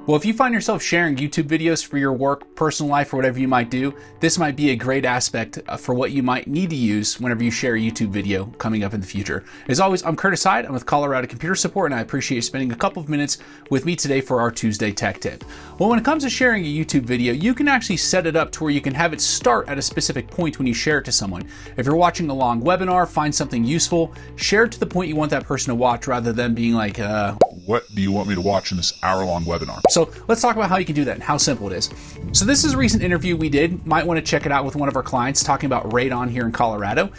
Well, if you find yourself sharing YouTube videos for your work, personal life, or whatever you might do, this might be a great aspect for what you might need to use whenever you share a YouTube video coming up in the future. As always, I'm Curtis Hyde. I'm with Colorado Computer Support, and I appreciate you spending a couple of minutes with me today for our Tuesday Tech Tip. Well, when it comes to sharing a YouTube video, you can actually set it up to where you can have it start at a specific point when you share it to someone. If you're watching a long webinar, find something useful, share it to the point you want that person to watch rather than being like, what do you want me to watch in this hour-long webinar? So let's talk about how you can do that and how simple it is. So this is a recent interview we did. Might want to check it out with one of our clients talking about radon here in Colorado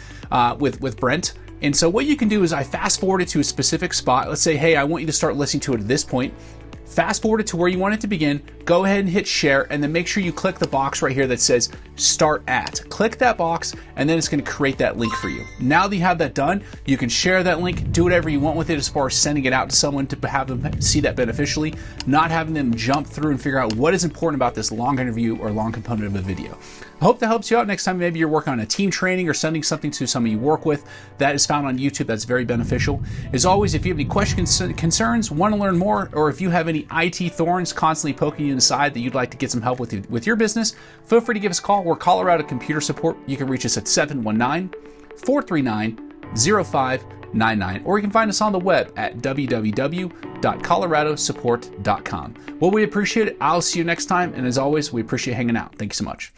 with Brent. And so what you can do is I fast forward it to a specific spot. Let's say, hey, I want you to start listening to it at this point. Fast forward it to where you want it to begin. Go ahead and hit share, and then make sure you click the box right here that says start at. Click that box, and then it's going to create that link for you. Now that you have that done, you can share that link, do whatever you want with it as far as sending it out to someone to have them see that beneficially, not having them jump through and figure out what is important about this long interview or long component of a video. I hope that helps you out next time. Maybe you're working on a team training or sending something to someone you work with. That is found on YouTube. That's very beneficial. As always, if you have any questions, concerns, want to learn more, or if you have any IT thorns constantly poking you in the side that you'd like to get some help with your business, feel free to give us a call. We're Colorado Computer Support. You can reach us at 719-439-0599, or you can find us on the web at www.coloradosupport.com. Well, we appreciate it. I'll see you next time, and as always, we appreciate hanging out. Thank you so much.